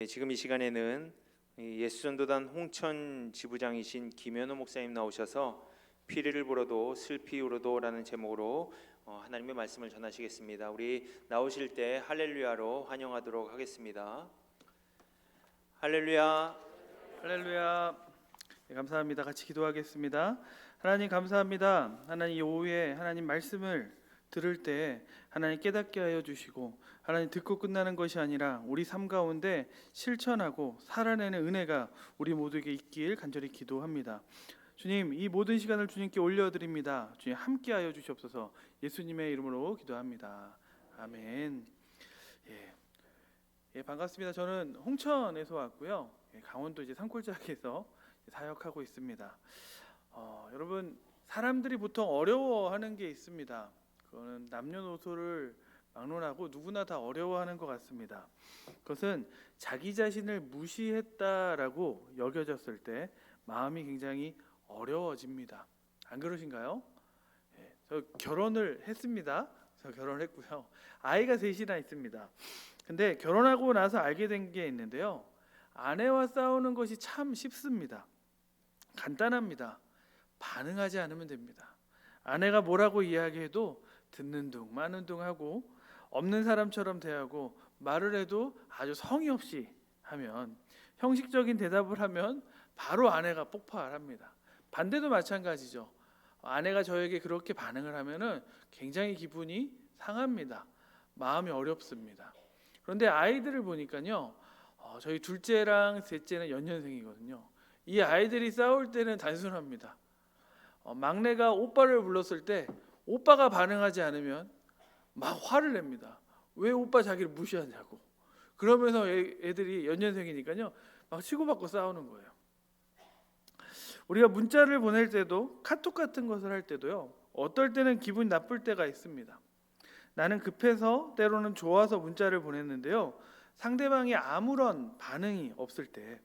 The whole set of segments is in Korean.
지금 이 시간에는 예수전도단 홍천 지부장이신 김현우 목사님 나오셔서 피리를 불어도 슬피 울어도라는 제목으로 하나님의 말씀을 전하시겠습니다. 우리 나오실 때 할렐루야로 환영하도록 하겠습니다. 할렐루야. 할렐루야. 네, 감사합니다. 같이 기도하겠습니다. 하나님 감사합니다. 하나님 이 오후에 하나님 말씀을 들을 때 하나님 깨닫게 하여 주시고, 하나님 듣고 끝나는 것이 아니라 우리 삶 가운데 실천하고 살아내는 은혜가 우리 모두에게 있길 간절히 기도합니다. 주님, 이 모든 시간을 주님께 올려드립니다. 주님 함께 하여 주시옵소서. 예수님의 이름으로 기도합니다. 아멘. 반갑습니다. 저는 홍천에서 왔고요. 강원도 산골짜기에서 사역하고 있습니다. 여러분, 사람들이 보통 어려워하는 게 있습니다. 그거는 남녀노소를 막론하고 누구나 다 어려워하는 것 같습니다. 그것은 자기 자신을 무시했다라고 여겨졌을 때 마음이 굉장히 어려워집니다. 안 그러신가요? 저 결혼을 했습니다. 저 결혼했고요. 아이가 셋이나 있습니다. 근데 결혼하고 나서 알게 된 게 있는데요. 아내와 싸우는 것이 참 쉽습니다. 간단합니다. 반응하지 않으면 됩니다. 아내가 뭐라고 이야기해도 듣는 둥 마는 둥 하고, 없는 사람처럼 대하고, 말을 해도 아주 성의 없이 하면, 형식적인 대답을 하면 바로 아내가 폭발합니다. 반대도 마찬가지죠. 아내가 저에게 그렇게 반응을 하면은 굉장히 기분이 상합니다. 마음이 어렵습니다. 그런데 아이들을 보니까요, 저희 둘째랑 셋째는 연년생이거든요. 이 아이들이 싸울 때는 단순합니다. 막내가 오빠를 불렀을 때 오빠가 반응하지 않으면 막 화를 냅니다. 왜 오빠 자기를 무시하냐고. 그러면서 애들이 연년생이니까요, 막 치고받고 싸우는 거예요. 우리가 문자를 보낼 때도, 카톡 같은 것을 할 때도요, 어떨 때는 기분이 나쁠 때가 있습니다. 나는 급해서, 때로는 좋아서 문자를 보냈는데요, 상대방이 아무런 반응이 없을 때,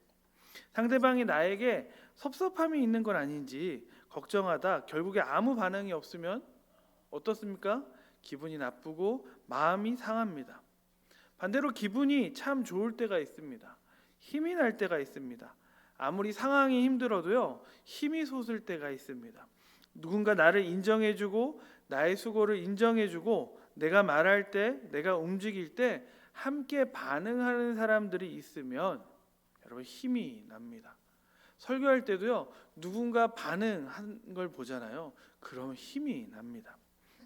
상대방이 나에게 섭섭함이 있는 건 아닌지 걱정하다 결국에 아무 반응이 없으면 어떻습니까? 기분이 나쁘고 마음이 상합니다. 반대로 기분이 참 좋을 때가 있습니다. 힘이 날 때가 있습니다. 아무리 상황이 힘들어도요, 힘이 솟을 때가 있습니다. 누군가 나를 인정해주고 나의 수고를 인정해주고, 내가 말할 때, 내가 움직일 때 함께 반응하는 사람들이 있으면 여러분 힘이 납니다. 설교할 때도요, 누군가 반응한 걸 보잖아요. 그러면 힘이 납니다.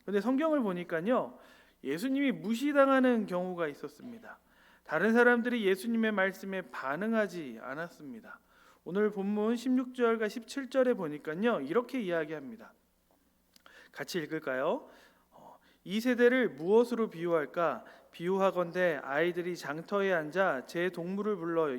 그런데 성경을 보니까요, 예수님이 무시당하는 경우가 있었습니다. 다른 사람들이 예수님의 말씀에 반응하지 않았습니다. 오늘 본문 16절과 17절에 보니까요, 이렇게 이야기합니다. 같이 읽을까요? 이 세대를 무엇으로 비유할까? 비유하건대 아이들이 장터에 앉아 제 동물을 불러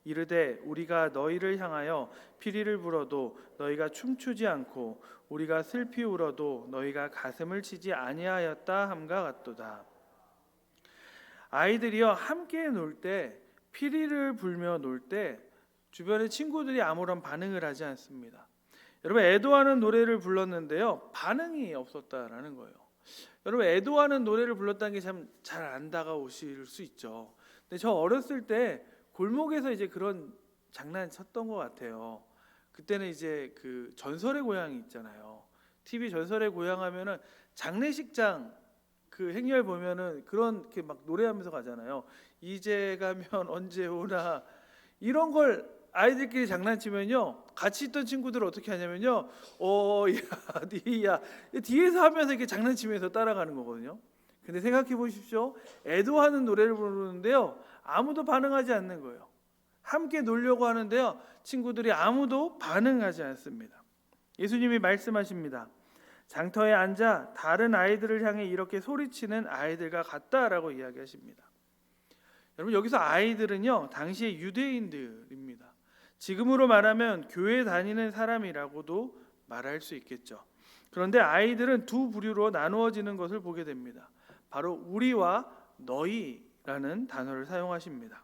이르되 우리가 너희를 향하여 피리를 불어도 너희가 춤추지 않고 우리가 슬피 울어도 너희가 가슴을 치지 아니하였다 함과 같도다. 아이들이요, 함께 놀 때, 피리를 불며 놀 때 주변의 친구들이 아무런 반응을 하지 않습니다. 여러분, 애도하는 노래를 불렀는데요, 반응이 없었다라는 거예요. 여러분, 애도하는 노래를 불렀다는 게 참 잘 안 다가오실 수 있죠. 근데 저 어렸을 때 골목에서 이제 그런 장난 쳤던 것 같아요. 그때는 이제 그 전설의 고향이 있잖아요. TV 전설의 고향 하면은 장례식장 그 행렬 보면은 그렇게 막 노래하면서 가잖아요. 이제 가면 언제 오나, 이런 걸 아이들끼리 장난치면요, 같이 있던 친구들은 어떻게 하냐면요, 야, 니야, 뒤에서 하면서 이렇게 장난치면서 따라가는 거거든요. 근데 생각해 보십시오. 애도하는 노래를 부르는데요, 아무도 반응하지 않는 거예요. 함께 놀려고 하는데요, 친구들이 아무도 반응하지 않습니다. 예수님이 말씀하십니다. 장터에 앉아 다른 아이들을 향해 이렇게 소리치는 아이들과 같다라고 이야기하십니다. 여러분, 여기서 아이들은요, 당시의 유대인들입니다. 지금으로 말하면 교회 다니는 사람이라고도 말할 수 있겠죠. 그런데 아이들은 두 부류로 나누어지는 것을 보게 됩니다. 바로 우리와 너희라는 단어를 사용하십니다.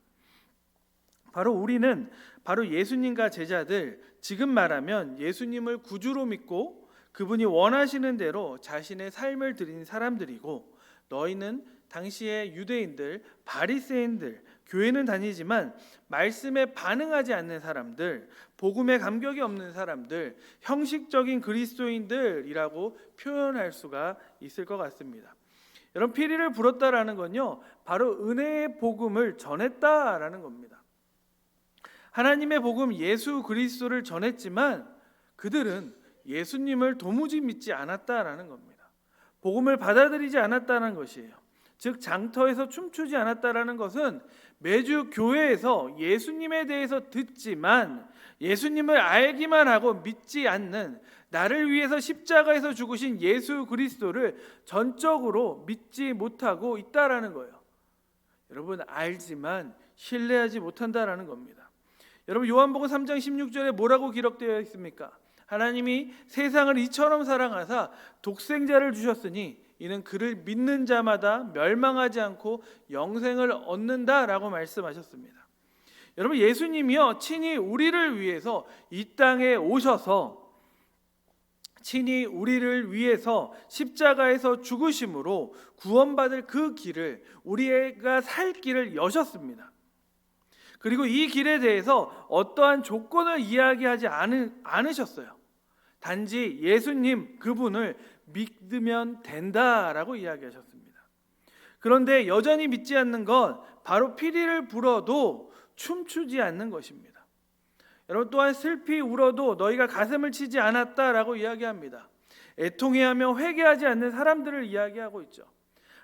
바로 우리는 바로 예수님과 제자들, 지금 말하면 예수님을 구주로 믿고 그분이 원하시는 대로 자신의 삶을 드린 사람들이고, 너희는 당시의 유대인들, 바리새인들, 교회는 다니지만 말씀에 반응하지 않는 사람들, 복음에 감격이 없는 사람들, 형식적인 그리스도인들이라고 표현할 수가 있을 것 같습니다. 여러분, 피리를 불었다라는 건요, 바로 은혜의 복음을 전했다라는 겁니다. 하나님의 복음 예수 그리스도를 전했지만 그들은 예수님을 도무지 믿지 않았다라는 겁니다. 복음을 받아들이지 않았다는 것이에요. 즉 장터에서 춤추지 않았다라는 것은 매주 교회에서 예수님에 대해서 듣지만 예수님을 알기만 하고 믿지 않는, 나를 위해서 십자가에서 죽으신 예수 그리스도를 전적으로 믿지 못하고 있다라는 거예요. 여러분, 알지만 신뢰하지 못한다라는 겁니다. 여러분, 요한복음 3장 16절에 뭐라고 기록되어 있습니까? 하나님이 세상을 이처럼 사랑하사 독생자를 주셨으니 이는 그를 믿는 자마다 멸망하지 않고 영생을 얻는다라고 말씀하셨습니다. 여러분, 예수님이요 친히 우리를 위해서 이 땅에 오셔서 친히 우리를 위해서 십자가에서 죽으심으로 구원받을 그 길을, 우리가 살 길을 여셨습니다. 그리고 이 길에 대해서 어떠한 조건을 이야기하지 않으셨어요. 단지 예수님 그분을 믿으면 된다라고 이야기하셨습니다. 그런데 여전히 믿지 않는 건 바로 피리를 불어도 춤추지 않는 것입니다. 여러분, 또한 슬피 울어도 너희가 가슴을 치지 않았다라고 이야기합니다. 애통해하며 회개하지 않는 사람들을 이야기하고 있죠.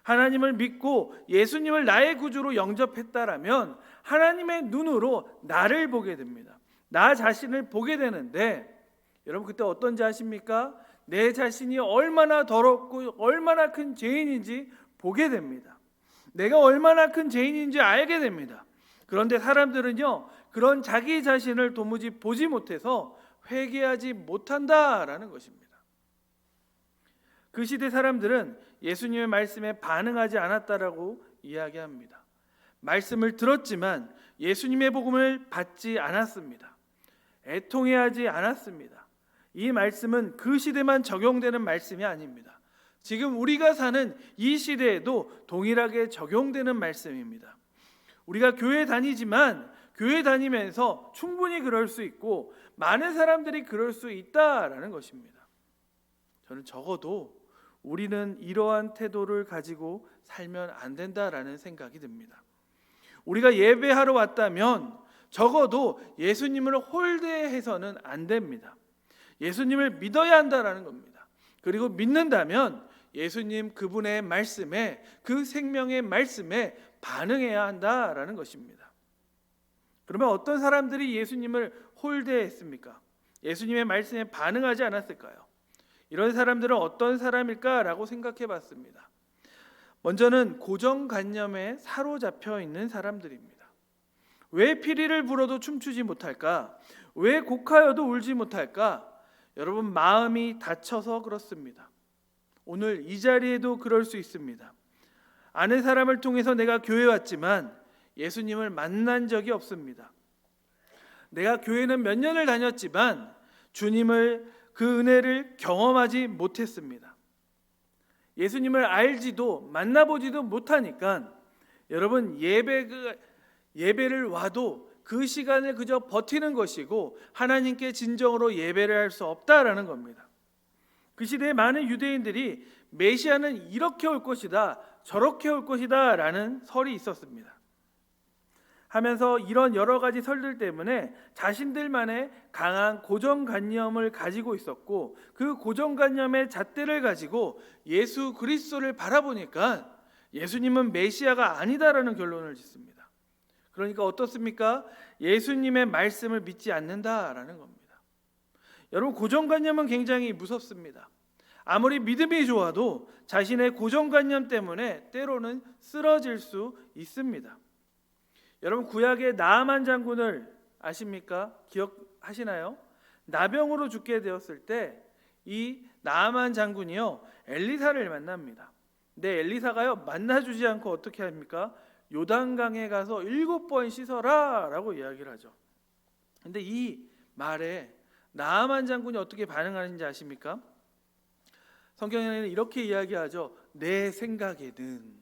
하나님을 믿고 예수님을 나의 구주로 영접했다라면 하나님의 눈으로 나를 보게 됩니다. 나 자신을 보게 되는데, 여러분 그때 어떤지 아십니까? 내 자신이 얼마나 더럽고 얼마나 큰 죄인인지 보게 됩니다. 내가 얼마나 큰 죄인인지 알게 됩니다. 그런데 사람들은요, 그런 자기 자신을 도무지 보지 못해서 회개하지 못한다라는 것입니다. 그 시대 사람들은 예수님의 말씀에 반응하지 않았다라고 이야기합니다. 말씀을 들었지만 예수님의 복음을 받지 않았습니다. 애통해하지 않았습니다. 이 말씀은 그 시대만 적용되는 말씀이 아닙니다. 지금 우리가 사는 이 시대에도 동일하게 적용되는 말씀입니다. 우리가 교회 다니지만 교회 다니면서 충분히 그럴 수 있고 많은 사람들이 그럴 수 있다라는 것입니다. 저는 적어도 우리는 이러한 태도를 가지고 살면 안 된다라는 생각이 듭니다. 우리가 예배하러 왔다면 적어도 예수님을 홀대해서는 안 됩니다. 예수님을 믿어야 한다라는 겁니다. 그리고 믿는다면 예수님 그분의 말씀에, 그 생명의 말씀에 반응해야 한다라는 것입니다. 그러면 어떤 사람들이 예수님을 홀대했습니까? 예수님의 말씀에 반응하지 않았을까요? 이런 사람들은 어떤 사람일까라고 생각해 봤습니다. 먼저는 고정관념에 사로잡혀 있는 사람들입니다. 왜 피리를 불어도 춤추지 못할까? 왜 곡하여도 울지 못할까? 여러분, 마음이 다쳐서 그렇습니다. 오늘 이 자리에도 그럴 수 있습니다. 아는 사람을 통해서 내가 교회 왔지만 예수님을 만난 적이 없습니다. 내가 교회는 몇 년을 다녔지만 주님을, 그 은혜를 경험하지 못했습니다. 예수님을 알지도 만나보지도 못하니까 여러분, 예배를 와도 그 시간을 그저 버티는 것이고 하나님께 진정으로 예배를 할 수 없다라는 겁니다. 그 시대에 많은 유대인들이 메시아는 이렇게 올 것이다, 저렇게 올 것이다 라는 설이 있었습니다. 하면서 이런 여러 가지 설들 때문에 자신들만의 강한 고정관념을 가지고 있었고, 그 고정관념의 잣대를 가지고 예수 그리스도를 바라보니까 예수님은 메시아가 아니다라는 결론을 짓습니다. 그러니까 어떻습니까? 예수님의 말씀을 믿지 않는다라는 겁니다. 여러분, 고정관념은 굉장히 무섭습니다. 아무리 믿음이 좋아도 자신의 고정관념 때문에 때로는 쓰러질 수 있습니다. 여러분, 구약의 나아만 장군을 아십니까? 기억하시나요? 나병으로 죽게 되었을 때 이 나아만 장군이요, 엘리사를 만납니다. 근데 엘리사가요, 만나주지 않고 어떻게 합니까? 요단강에 가서 7번 씻어라 라고 이야기를 하죠. 근데 이 말에 나아만 장군이 어떻게 반응하는지 아십니까? 성경에는 이렇게 이야기하죠. 내 생각에는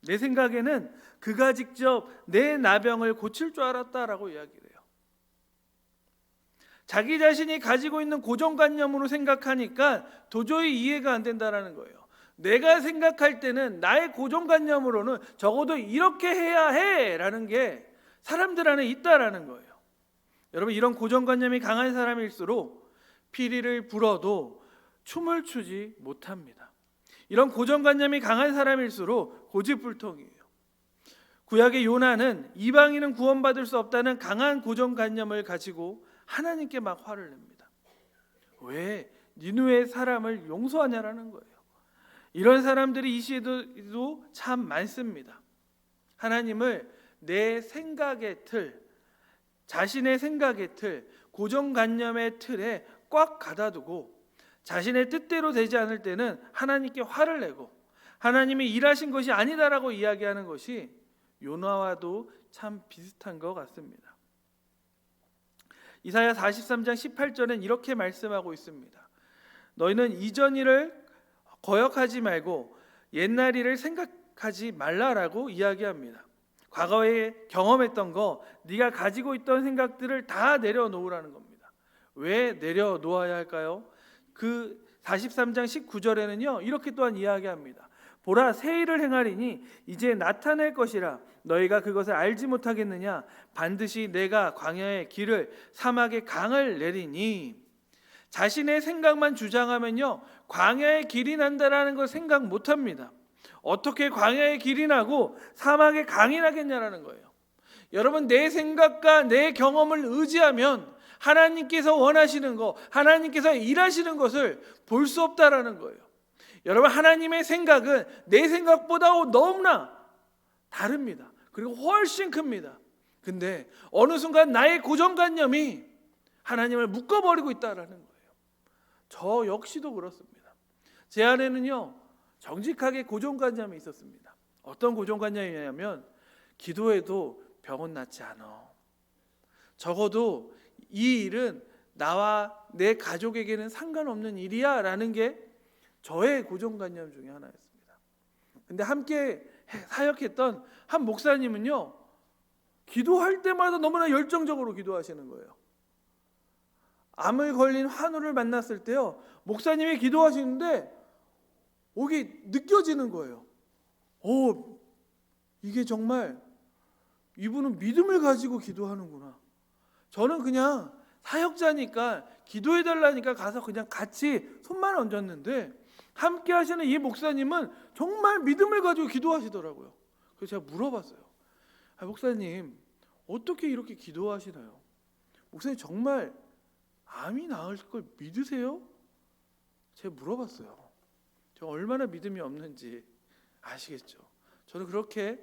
내 생각에는 그가 직접 내 나병을 고칠 줄 알았다라고 이야기를 해요. 자기 자신이 가지고 있는 고정관념으로 생각하니까 도저히 이해가 안 된다라는 거예요. 내가 생각할 때는 나의 고정관념으로는 적어도 이렇게 해야 해라는 게 사람들 안에 있다라는 거예요. 여러분, 이런 고정관념이 강한 사람일수록 피리를 불어도 춤을 추지 못합니다. 이런 고정관념이 강한 사람일수록 고집불통이에요. 구약의 요나는 이방인은 구원받을 수 없다는 강한 고정관념을 가지고 하나님께 막 화를 냅니다. 왜 니느웨 사람을 용서하냐라는 거예요. 이런 사람들이 이 시대에도 참 많습니다. 하나님을 내 생각의 틀, 자신의 생각의 틀, 고정관념의 틀에 꽉 가다두고 자신의 뜻대로 되지 않을 때는 하나님께 화를 내고 하나님이 일하신 것이 아니다라고 이야기하는 것이 요나와도 참 비슷한 것 같습니다. 이사야 43장 18절은 이렇게 말씀하고 있습니다. 너희는 이전 일을 거역하지 말고 옛날 일을 생각하지 말라라고 이야기합니다. 과거에 경험했던 거, 네가 가지고 있던 생각들을 다 내려놓으라는 겁니다. 왜 내려놓아야 할까요? 그 43장 19절에는요 이렇게 또한 이야기합니다. 보라, 새 일을 행하리니 이제 나타낼 것이라 너희가 그것을 알지 못하겠느냐? 반드시 내가 광야의 길을 사막의 강을 내리니. 자신의 생각만 주장하면요 광야의 길이 난다라는 걸 생각 못합니다. 어떻게 광야의 길이 나고 사막의 강이 나겠냐라는 거예요. 여러분, 내 생각과 내 경험을 의지하면 하나님께서 원하시는 것, 하나님께서 일하시는 것을 볼 수 없다라는 거예요. 여러분, 하나님의 생각은 내 생각보다 너무나 다릅니다. 그리고 훨씬 큽니다. 근데 어느 순간 나의 고정관념이 하나님을 묶어버리고 있다라는 거예요. 저 역시도 그렇습니다. 제 안에는요 정직하게 고정관념이 있었습니다. 어떤 고정관념이냐면 기도해도 병은 낫지 않아. 적어도 이 일은 나와 내 가족에게는 상관없는 일이야 라는 게 저의 고정관념 중에 하나였습니다. 근데 함께 사역했던 한 목사님은요 기도할 때마다 너무나 열정적으로 기도하시는 거예요. 암을 걸린 환우를 만났을 때요 목사님이 기도하시는데 이게 느껴지는 거예요. 이게 정말 이분은 믿음을 가지고 기도하는구나. 저는 그냥 사역자니까 기도해달라니까 가서 그냥 같이 손만 얹었는데 함께 하시는 이 목사님은 정말 믿음을 가지고 기도하시더라고요. 그래서 제가 물어봤어요. 목사님 어떻게 이렇게 기도하시나요? 목사님 정말 암이 나을 걸 믿으세요? 제가 물어봤어요. 제가 얼마나 믿음이 없는지 아시겠죠? 저는 그렇게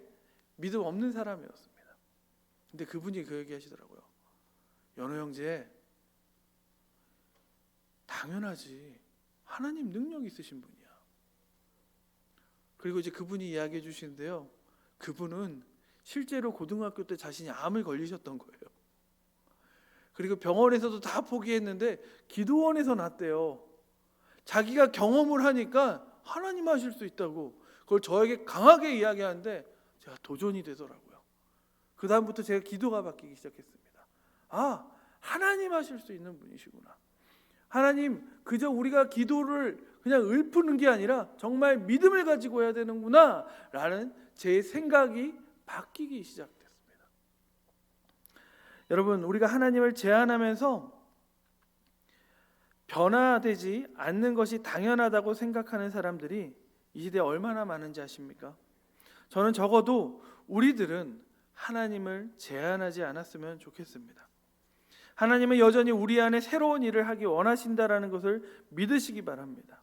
믿음 없는 사람이었습니다. 근데 그분이 그 얘기 하시더라고요. 연호 형제, 당연하지. 하나님 능력 있으신 분이야. 그리고 이제 그분이 이야기해 주시는데요. 그분은 실제로 고등학교 때 자신이 암을 걸리셨던 거예요. 그리고 병원에서도 다 포기했는데 기도원에서 낫대요. 자기가 경험을 하니까 하나님 하실 수 있다고 그걸 저에게 강하게 이야기하는데 제가 도전이 되더라고요. 그 다음부터 제가 기도가 바뀌기 시작했습니다. 하나님 하실 수 있는 분이시구나. 하나님 그저 우리가 기도를 그냥 읊는 게 아니라 정말 믿음을 가지고 해야 되는구나 라는 제 생각이 바뀌기 시작됐습니다. 여러분, 우리가 하나님을 제안하면서 변화되지 않는 것이 당연하다고 생각하는 사람들이 이 시대에 얼마나 많은지 아십니까? 저는 적어도 우리들은 하나님을 제안하지 않았으면 좋겠습니다. 하나님은 여전히 우리 안에 새로운 일을 하기 원하신다라는 것을 믿으시기 바랍니다.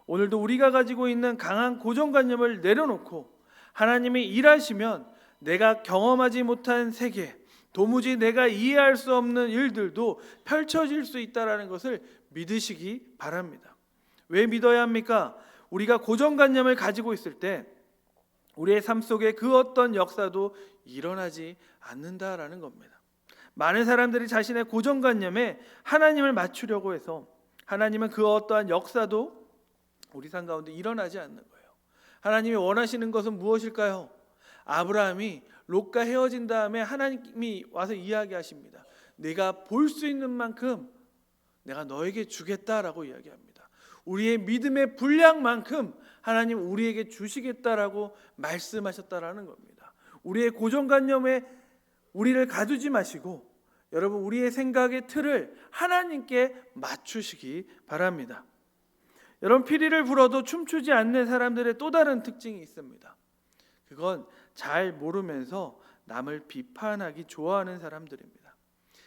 오늘도 우리가 가지고 있는 강한 고정관념을 내려놓고 하나님이 일하시면 내가 경험하지 못한 세계, 도무지 내가 이해할 수 없는 일들도 펼쳐질 수 있다는 것을 믿으시기 바랍니다. 왜 믿어야 합니까? 우리가 고정관념을 가지고 있을 때 우리의 삶 속에 그 어떤 역사도 일어나지 않는다라는 겁니다. 많은 사람들이 자신의 고정관념에 하나님을 맞추려고 해서 하나님은 그 어떠한 역사도 우리 삶 가운데 일어나지 않는 거예요. 하나님이 원하시는 것은 무엇일까요? 아브라함이 롯과 헤어진 다음에 하나님이 와서 이야기하십니다. 내가 볼 수 있는 만큼 내가 너에게 주겠다라고 이야기합니다. 우리의 믿음의 분량만큼 하나님 우리에게 주시겠다라고 말씀하셨다라는 겁니다. 우리의 고정관념에 우리를 가두지 마시고 여러분 우리의 생각의 틀을 하나님께 맞추시기 바랍니다. 여러분 피리를 불어도 춤추지 않는 사람들의 또 다른 특징이 있습니다. 그건 잘 모르면서 남을 비판하기 좋아하는 사람들입니다.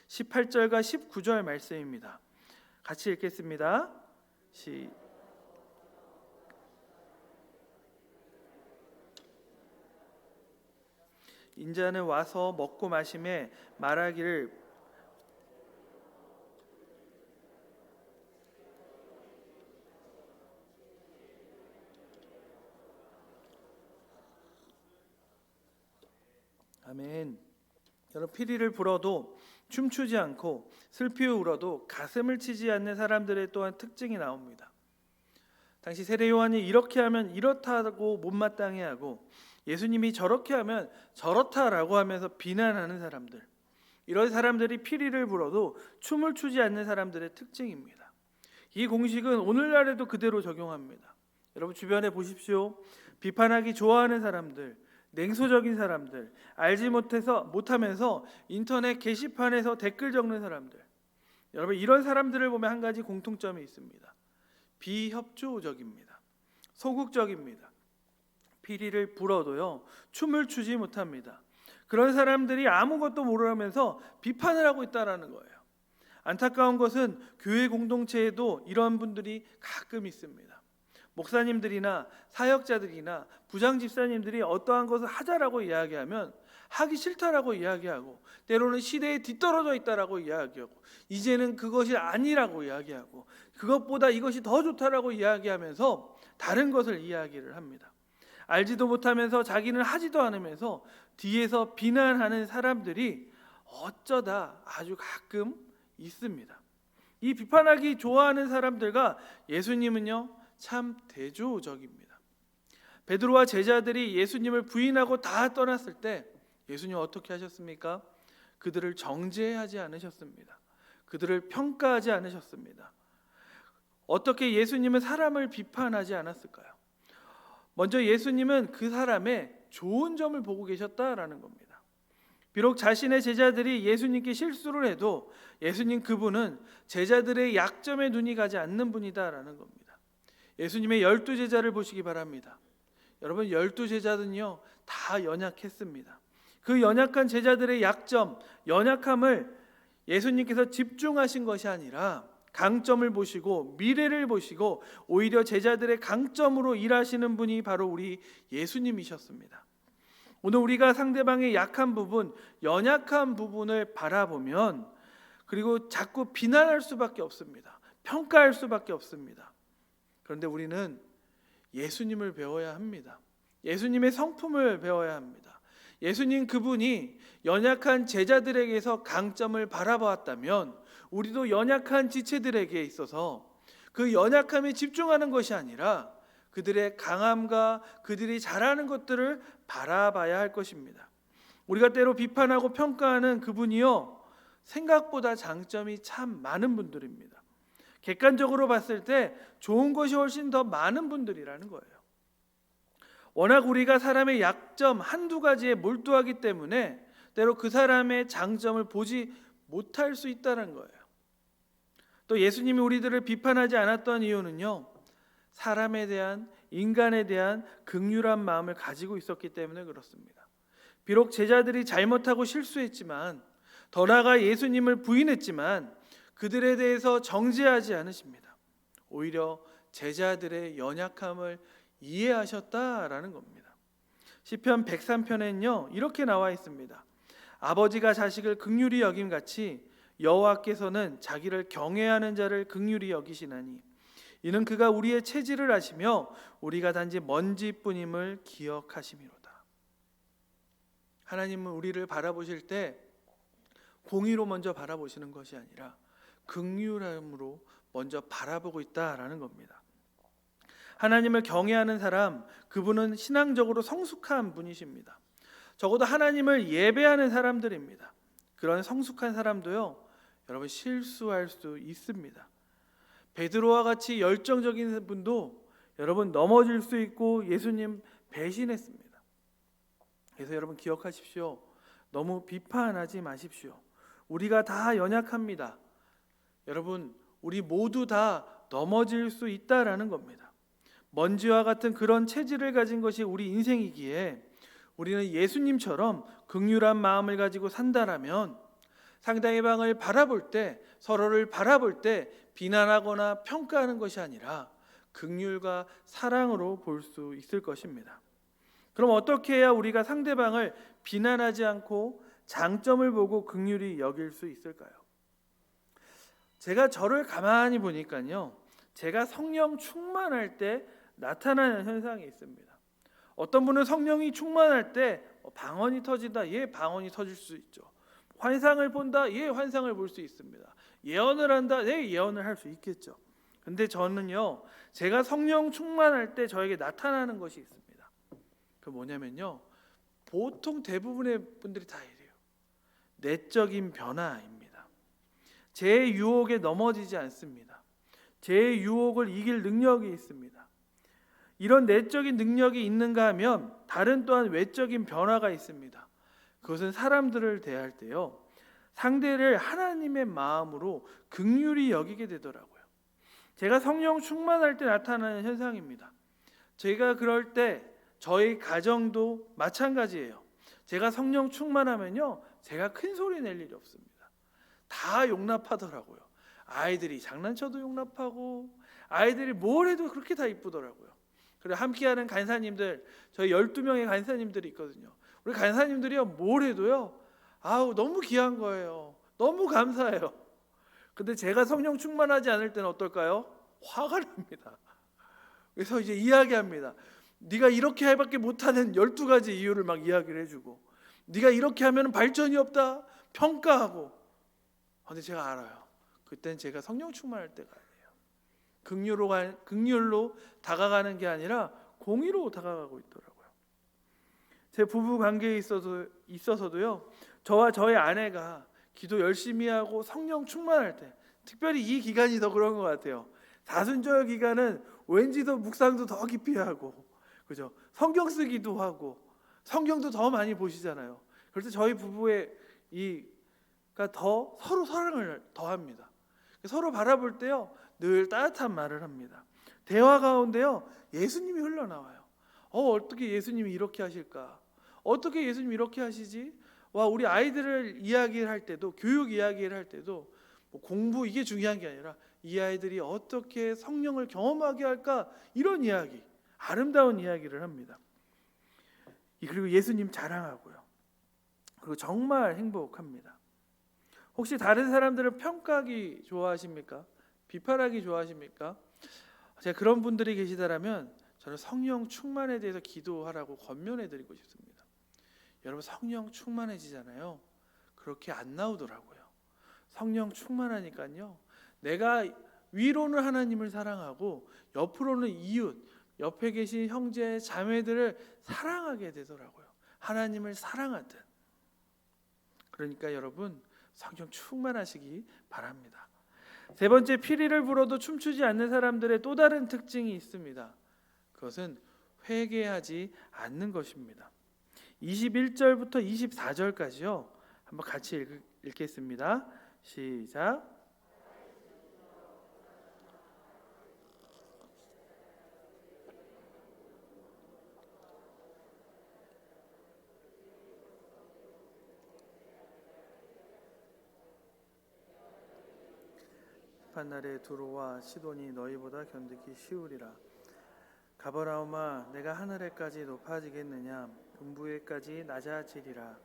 18절과 19절 말씀입니다. 같이 읽겠습니다. 인자는 와서 먹고 마심에 말하기를 아멘. 여러분 피리를 불어도 춤추지 않고 슬피 울어도 가슴을 치지 않는 사람들의 또한 특징이 나옵니다. 당시 세례 요한이 이렇게 하면 이렇다고 못마땅해 하고 예수님이 저렇게 하면 저렇다라고 하면서 비난하는 사람들, 이런 사람들이 피리를 불어도 춤을 추지 않는 사람들의 특징입니다. 이 공식은 오늘날에도 그대로 적용합니다. 여러분 주변에 보십시오. 비판하기 좋아하는 사람들, 냉소적인 사람들, 알지 못하면서 인터넷 게시판에서 댓글 적는 사람들, 여러분 이런 사람들을 보면 한 가지 공통점이 있습니다. 비협조적입니다. 소극적입니다. 피리를 불어도요 춤을 추지 못합니다. 그런 사람들이 아무것도 모르면서 비판을 하고 있다라는 거예요. 안타까운 것은 교회 공동체에도 이런 분들이 가끔 있습니다. 목사님들이나 사역자들이나 부장 집사님들이 어떠한 것을 하자라고 이야기하면 하기 싫다라고 이야기하고, 때로는 시대에 뒤떨어져 있다라고 이야기하고, 이제는 그것이 아니라고 이야기하고, 그것보다 이것이 더 좋다라고 이야기하면서 다른 것을 이야기를 합니다. 알지도 못하면서 자기는 하지도 않으면서 뒤에서 비난하는 사람들이 어쩌다 아주 가끔 있습니다. 이 비판하기 좋아하는 사람들과 예수님은요 참 대조적입니다. 베드로와 제자들이 예수님을 부인하고 다 떠났을 때 예수님 어떻게 하셨습니까? 그들을 정죄하지 않으셨습니다. 그들을 평가하지 않으셨습니다. 어떻게 예수님은 사람을 비판하지 않았을까요? 먼저 예수님은 그 사람의 좋은 점을 보고 계셨다라는 겁니다. 비록 자신의 제자들이 예수님께 실수를 해도 예수님 그분은 제자들의 약점에 눈이 가지 않는 분이다라는 겁니다. 예수님의 12제자를 보시기 바랍니다. 여러분 12제자는요 다 연약했습니다. 그 연약한 제자들의 약점, 연약함을 예수님께서 집중하신 것이 아니라 강점을 보시고 미래를 보시고 오히려 제자들의 강점으로 일하시는 분이 바로 우리 예수님이셨습니다. 오늘 우리가 상대방의 약한 부분, 연약한 부분을 바라보면 그리고 자꾸 비난할 수밖에 없습니다. 평가할 수밖에 없습니다. 그런데 우리는 예수님을 배워야 합니다. 예수님의 성품을 배워야 합니다. 예수님 그분이 연약한 제자들에게서 강점을 바라보았다면 우리도 연약한 지체들에게 있어서 그 연약함에 집중하는 것이 아니라 그들의 강함과 그들이 잘하는 것들을 바라봐야 할 것입니다. 우리가 때로 비판하고 평가하는 그분이요 생각보다 장점이 참 많은 분들입니다. 객관적으로 봤을 때 좋은 것이 훨씬 더 많은 분들이라는 거예요. 워낙 우리가 사람의 약점 한두 가지에 몰두하기 때문에 때로 그 사람의 장점을 보지 못할 수 있다는 거예요. 또 예수님이 우리들을 비판하지 않았던 이유는요 사람에 대한, 인간에 대한 긍휼한 마음을 가지고 있었기 때문에 그렇습니다. 비록 제자들이 잘못하고 실수했지만, 더 나아가 예수님을 부인했지만 그들에 대해서 정죄하지 않으십니다. 오히려 제자들의 연약함을 이해하셨다라는 겁니다. 시편 103편에는요 이렇게 나와 있습니다. 아버지가 자식을 긍휼히 여김같이 여호와께서는 자기를 경외하는 자를 긍휼히 여기시나니 이는 그가 우리의 체질을 아시며 우리가 단지 먼지뿐임을 기억하심이로다. 하나님은 우리를 바라보실 때 공의로 먼저 바라보시는 것이 아니라 긍휼함으로 먼저 바라보고 있다라는 겁니다. 하나님을 경외하는 사람, 그분은 신앙적으로 성숙한 분이십니다. 적어도 하나님을 예배하는 사람들입니다. 그런 성숙한 사람도요, 여러분 실수할 수 있습니다. 베드로와 같이 열정적인 분도 여러분 넘어질 수 있고 예수님 배신했습니다. 그래서 여러분 기억하십시오. 너무 비판하지 마십시오. 우리가 다 연약합니다. 여러분 우리 모두 다 넘어질 수 있다라는 겁니다. 먼지와 같은 그런 체질을 가진 것이 우리 인생이기에 우리는 예수님처럼 긍휼한 마음을 가지고 산다라면 상대방을 바라볼 때, 서로를 바라볼 때 비난하거나 평가하는 것이 아니라 긍휼과 사랑으로 볼 수 있을 것입니다. 그럼 어떻게 해야 우리가 상대방을 비난하지 않고 장점을 보고 긍휼히 여길 수 있을까요? 제가 저를 가만히 보니까요, 제가 성령 충만할 때 나타나는 현상이 있습니다. 어떤 분은 성령이 충만할 때 방언이 터진다. 예, 방언이 터질 수 있죠. 환상을 본다. 예, 환상을 볼 수 있습니다. 예언을 한다. 네, 예언을 할 수 있겠죠. 근데 저는요, 제가 성령 충만할 때 저에게 나타나는 것이 있습니다. 그 뭐냐면요, 보통 대부분의 분들이 다 이래요. 내적인 변화입니다. 제 유혹에 넘어지지 않습니다. 제 유혹을 이길 능력이 있습니다. 이런 내적인 능력이 있는가 하면 다른 또한 외적인 변화가 있습니다. 그것은 사람들을 대할 때요, 상대를 하나님의 마음으로 긍휼히 여기게 되더라고요. 제가 성령 충만할 때 나타나는 현상입니다. 제가 그럴 때 저희 가정도 마찬가지예요. 제가 성령 충만하면요, 제가 큰 소리 낼 일이 없습니다. 다 용납하더라고요. 아이들이 장난쳐도 용납하고 아이들이 뭘 해도 그렇게 다 이쁘더라고요. 그리고 함께하는 간사님들, 저희 12명의 간사님들이 있거든요. 우리 간사님들이요, 뭘 해도요, 아우 너무 귀한 거예요. 너무 감사해요. 근데 제가 성령 충만하지 않을 때는 어떨까요? 화가 납니다. 그래서 이제 이야기합니다. 네가 이렇게 해밖에 못하는 12가지 이유를 막 이야기를 해주고, 네가 이렇게 하면 발전이 없다 평가하고. 근데 제가 알아요. 그땐 제가 성령 충만할 때가 아니에요. 긍휼로 다가가는 게 아니라 공의로 다가가고 있더라고요. 제 부부 관계에 있어서도요, 저와 저의 아내가 기도 열심히 하고 성령 충만할 때, 특별히 이 기간이 더 그런 것 같아요. 사순절 기간은 왠지 더 묵상도 더 깊이 하고, 그죠? 성경 쓰기도 하고 성경도 더 많이 보시잖아요. 그래서 저희 부부의 이가 더 서로 사랑을 더합니다. 서로 바라볼 때요, 늘 따뜻한 말을 합니다. 대화 가운데요, 예수님이 흘러나와요. 어떻게 예수님이 이렇게 하실까? 어떻게 예수님이 이렇게 하시지? 와, 우리 아이들을 이야기를 할 때도, 교육 이야기를 할 때도 뭐 공부 이게 중요한 게 아니라 이 아이들이 어떻게 성령을 경험하게 할까, 이런 이야기, 아름다운 이야기를 합니다. 그리고 예수님 자랑하고요. 그리고 정말 행복합니다. 혹시 다른 사람들을 평가하기 좋아하십니까? 비판하기 좋아하십니까? 제가 그런 분들이 계시다라면 저는 성령 충만에 대해서 기도하라고 권면해드리고 싶습니다. 여러분, 성령 충만해지잖아요. 그렇게 안 나오더라고요. 성령 충만하니까요, 내가 위로는 하나님을 사랑하고 옆으로는 이웃, 옆에 계신 형제 자매들을 사랑하게 되더라고요. 하나님을 사랑하듯. 그러니까 여러분, 성령 충만하시기 바랍니다. 세 번째, 피리를 불어도 춤추지 않는 사람들의 또 다른 특징이 있습니다. 그것은 회개하지 않는 것입니다. 21절부터 24절까지요. 한번 같이 읽겠습니다. 시작. 판날에 두로와 시돈이 너희보다 견디기 쉬우리라. 가버나움아, 내가 하늘에까지 높아지겠느냐? 음부에까지 낮아지리라.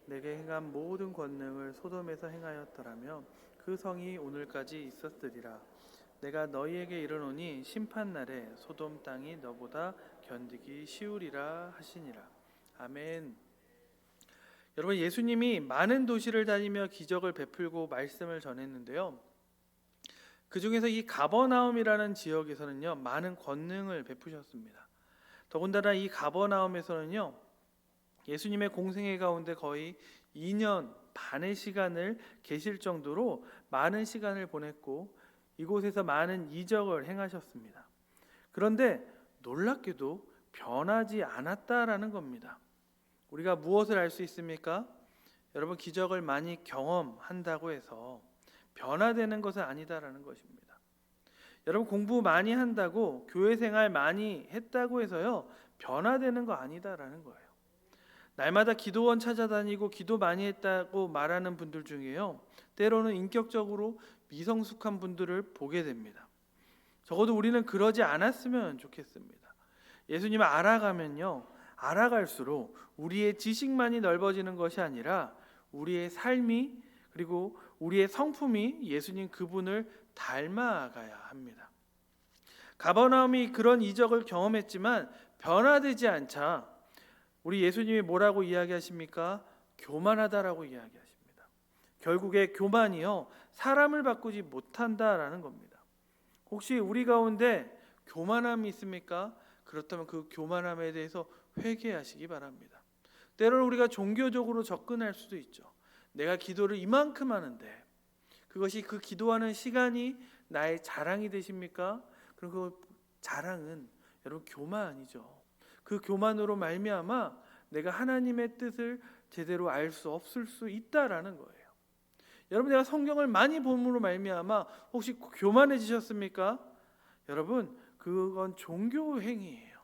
내게 행한 모든 권능을 소돔에서 행하였더라며 그 성이 오늘까지 있었으리라. 내가 너희에게 이르노니 심판날에 소돔 땅이 너보다 견디기 쉬우리라 하시니라. 아멘. 여러분, 예수님이 많은 도시를 다니며 기적을 베풀고 말씀을 전했는데요, 그 중에서 이 가버나움이라는 지역에서는요, 많은 권능을 베푸셨습니다. 더군다나 이 가버나움에서는요, 예수님의 공생애 가운데 거의 2년 반의 시간을 계실 정도로 많은 시간을 보냈고 이곳에서 많은 이적을 행하셨습니다. 그런데 놀랍게도 변하지 않았다라는 겁니다. 우리가 무엇을 알 수 있습니까? 여러분, 기적을 많이 경험한다고 해서 변화되는 것은 아니다라는 것입니다. 여러분, 공부 많이 한다고 교회 생활 많이 했다고 해서요 변화되는 거 아니다라는 거예요. 날마다 기도원 찾아다니고 기도 많이 했다고 말하는 분들 중에요 때로는 인격적으로 미성숙한 분들을 보게 됩니다. 적어도 우리는 그러지 않았으면 좋겠습니다. 예수님을 알아가면요 알아갈수록 우리의 지식만이 넓어지는 것이 아니라 우리의 삶이 그리고 우리의 성품이 예수님 그분을 닮아가야 합니다. 가버나움이 그런 이적을 경험했지만 변화되지 않자 우리 예수님이 뭐라고 이야기하십니까? 교만하다라고 이야기하십니다. 결국에 교만이요 사람을 바꾸지 못한다라는 겁니다. 혹시 우리 가운데 교만함이 있습니까? 그렇다면 그 교만함에 대해서 회개하시기 바랍니다. 때로는 우리가 종교적으로 접근할 수도 있죠. 내가 기도를 이만큼 하는데 그것이 그 기도하는 시간이 나의 자랑이 되십니까? 그럼 그 자랑은 여러분 교만이죠. 그 교만으로 말미암아 내가 하나님의 뜻을 제대로 알 수 없을 수 있다라는 거예요. 여러분, 내가 성경을 많이 봄으로 말미암아 혹시 교만해지셨습니까? 여러분, 그건 종교 행위예요.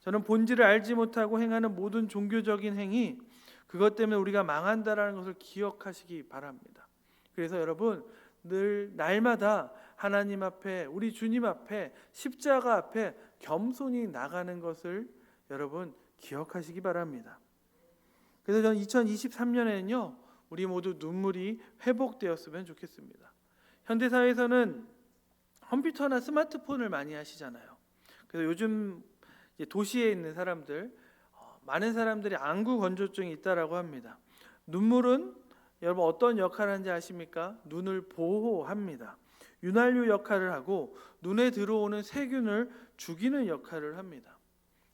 저는 본질을 알지 못하고 행하는 모든 종교적인 행위, 그것 때문에 우리가 망한다라는 것을 기억하시기 바랍니다. 그래서 여러분, 늘 날마다 하나님 앞에, 우리 주님 앞에, 십자가 앞에 겸손히 나가는 것을 여러분 기억하시기 바랍니다. 그래서 저는 2023년에는요 우리 모두 눈물이 회복되었으면 좋겠습니다. 현대사회에서는 컴퓨터나 스마트폰을 많이 하시잖아요. 그래서 요즘 도시에 있는 사람들, 많은 사람들이 안구 건조증이 있다라고 합니다. 눈물은 여러분 어떤 역할을 하는지 아십니까? 눈을 보호합니다. 윤활유 역할을 하고 눈에 들어오는 세균을 죽이는 역할을 합니다.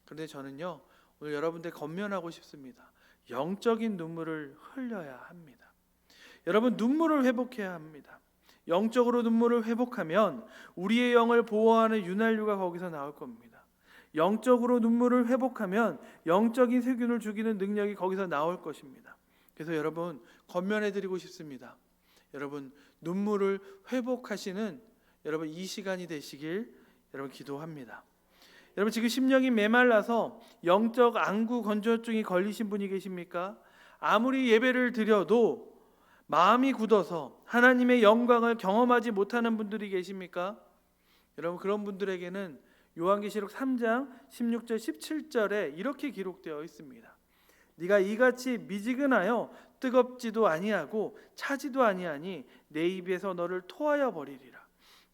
그런데 저는요 오늘 여러분들 권면하고 싶습니다. 영적인 눈물을 흘려야 합니다. 여러분, 눈물을 회복해야 합니다. 영적으로 눈물을 회복하면 우리의 영을 보호하는 윤활유가 거기서 나올 겁니다. 영적으로 눈물을 회복하면 영적인 세균을 죽이는 능력이 거기서 나올 것입니다. 그래서 여러분 권면해드리고 싶습니다. 여러분, 눈물을 회복하시는 여러분 이 시간이 되시길 여러분 기도합니다. 여러분, 지금 심령이 메말라서 영적 안구 건조증이 걸리신 분이 계십니까? 아무리 예배를 드려도 마음이 굳어서 하나님의 영광을 경험하지 못하는 분들이 계십니까? 여러분, 그런 분들에게는 요한계시록 3장 16절 17절에 이렇게 기록되어 있습니다. 네가 이같이 미지근하여 뜨겁지도 아니하고 차지도 아니하니 내 입에서 너를 토하여 버리리라.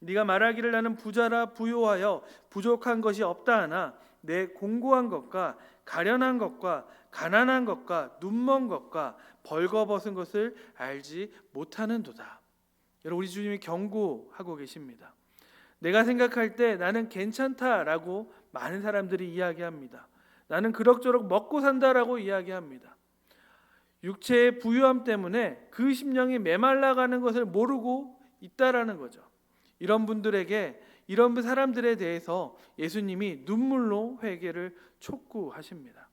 네가 말하기를 나는 부자라 부요하여 부족한 것이 없다 하나 내 공고한 것과 가련한 것과 가난한 것과 눈먼 것과 벌거벗은 것을 알지 못하는도다. 여러분, 우리 주님이 경고하고 계십니다. 내가 생각할 때 나는 괜찮다라고 많은 사람들이 이야기합니다. 나는 그럭저럭 먹고 산다라고 이야기합니다. 육체의 부유함 때문에 그 심령이 메말라가는 것을 모르고 있다라는 거죠. 이런 분들에게, 이런 사람들에 대해서 예수님이 눈물로 회개를 촉구하십니다.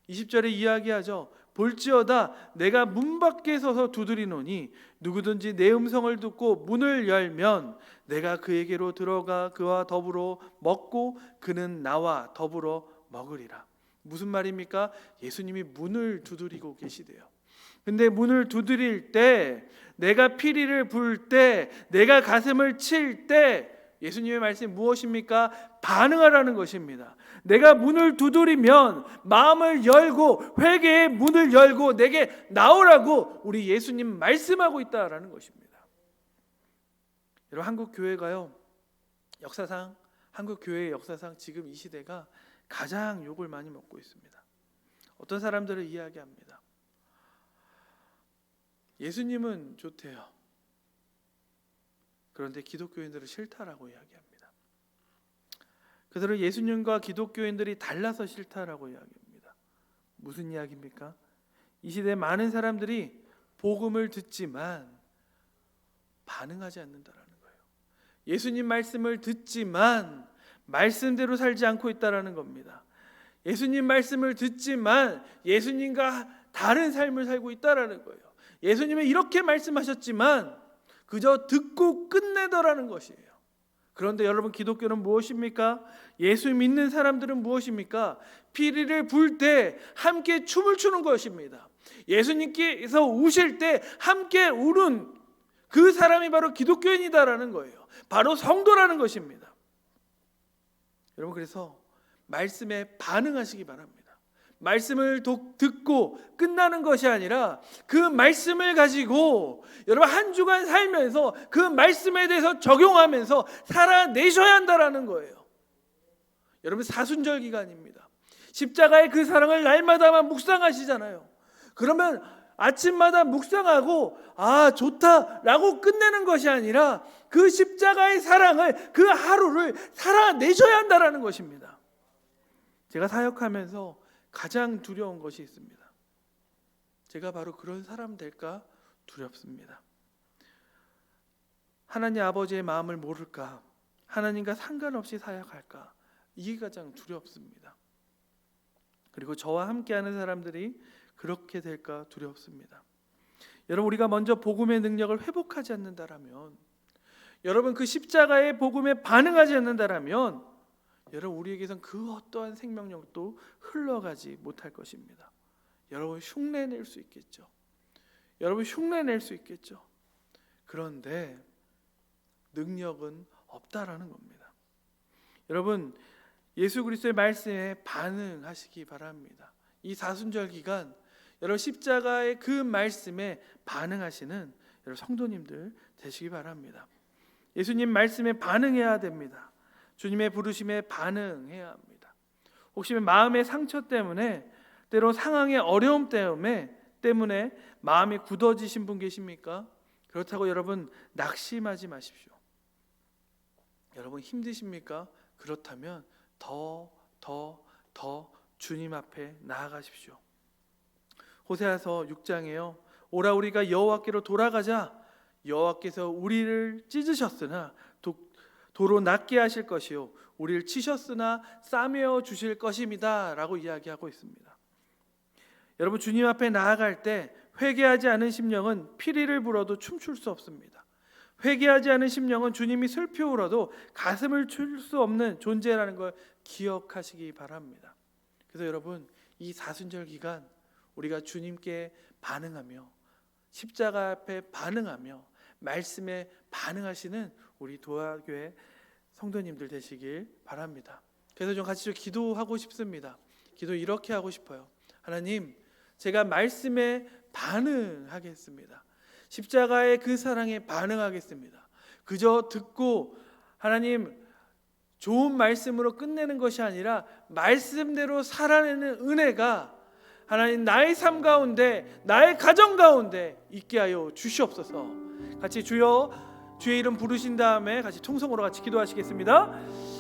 20절에 이야기하죠. 볼지어다 내가 문 밖에 서서 두드리노니 누구든지 내 음성을 듣고 문을 열면 내가 그에게로 들어가 그와 더불어 먹고 그는 나와 더불어 먹으리라. 무슨 말입니까? 예수님이 문을 두드리고 계시대요. 근데 문을 두드릴 때, 내가 피리를 불 때, 내가 가슴을 칠 때 예수님의 말씀이 무엇입니까? 반응하라는 것입니다. 내가 문을 두드리면 마음을 열고 회개의 문을 열고 내게 나오라고 우리 예수님 말씀하고 있다라는 것입니다. 여러분, 한국 교회가요, 역사상, 한국 교회의 역사상 지금 이 시대가 가장 욕을 많이 먹고 있습니다. 어떤 사람들을 이야기합니다. 예수님은 좋대요. 그런데 기독교인들은 싫다라고 이야기합니다. 그들은 예수님과 기독교인들이 달라서 싫다라고 이야기합니다. 무슨 이야기입니까? 이 시대에 많은 사람들이 복음을 듣지만 반응하지 않는다라는 거예요. 예수님 말씀을 듣지만 말씀대로 살지 않고 있다라는 겁니다. 예수님 말씀을 듣지만 예수님과 다른 삶을 살고 있다라는 거예요. 예수님은 이렇게 말씀하셨지만 그저 듣고 끝내더라는 것이에요. 그런데 여러분, 기독교는 무엇입니까? 예수 믿는 사람들은 무엇입니까? 피리를 불 때 함께 춤을 추는 것입니다. 예수님께서 우실 때 함께 우는 그 사람이 바로 기독교인이다라는 거예요. 바로 성도라는 것입니다. 여러분, 그래서 말씀에 반응하시기 바랍니다. 말씀을 듣고 끝나는 것이 아니라 그 말씀을 가지고 여러분 한 주간 살면서 그 말씀에 대해서 적용하면서 살아내셔야 한다라는 거예요. 여러분, 사순절 기간입니다. 십자가의 그 사랑을 날마다만 묵상하시잖아요. 그러면 아침마다 묵상하고 좋다라고 끝내는 것이 아니라 그 십자가의 사랑을, 그 하루를 살아내셔야 한다라는 것입니다. 제가 사역하면서 가장 두려운 것이 있습니다. 제가 바로 그런 사람 될까 두렵습니다. 하나님 아버지의 마음을 모를까? 하나님과 상관없이 사역할까? 이게 가장 두렵습니다. 그리고 저와 함께하는 사람들이 그렇게 될까 두렵습니다. 여러분, 우리가 먼저 복음의 능력을 회복하지 않는다라면, 여러분 그 십자가의 복음에 반응하지 않는다라면, 여러분 우리에게선 그 어떠한 생명력도 흘러가지 못할 것입니다. 여러분 흉내낼 수 있겠죠. 여러분 흉내낼 수 있겠죠. 그런데 능력은 없다라는 겁니다. 여러분, 예수 그리스도의 말씀에 반응하시기 바랍니다. 이 사순절 기간 여러분 십자가의 그 말씀에 반응하시는 여러분 성도님들 되시기 바랍니다. 예수님 말씀에 반응해야 됩니다. 주님의 부르심에 반응해야 합니다. 혹시 마음의 상처 때문에, 때로 상황의 어려움 때문에 마음이 굳어지신 분 계십니까? 그렇다고 여러분 낙심하지 마십시오. 여러분 힘드십니까? 그렇다면 더 주님 앞에 나아가십시오. 호세아서 6장에요. 오라 우리가 여호와께로 돌아가자. 여호와께서 우리를 찢으셨으나 도로 낫게 하실 것이요 우리를 치셨으나 싸매어 주실 것입니다 라고 이야기하고 있습니다. 여러분, 주님 앞에 나아갈 때 회개하지 않은 심령은 피리를 불어도 춤출 수 없습니다. 회개하지 않은 심령은 주님이 슬피 울어도 가슴을 칠 수 없는 존재라는 걸 기억하시기 바랍니다. 그래서 여러분, 이 사순절 기간 우리가 주님께 반응하며 십자가 앞에 반응하며 말씀에 반응하시는 우리 도화교회 성도님들 되시길 바랍니다. 그래서 좀 같이 기도하고 싶습니다. 기도 이렇게 하고 싶어요. 하나님, 제가 말씀에 반응하겠습니다. 십자가의 그 사랑에 반응하겠습니다. 그저 듣고 하나님 좋은 말씀으로 끝내는 것이 아니라 말씀대로 살아내는 은혜가 하나님 나의 삶 가운데, 나의 가정 가운데 있게 하여 주시옵소서. 같이 주여, 주의 이름 부르신 다음에 같이 통성으로 같이 기도하시겠습니다.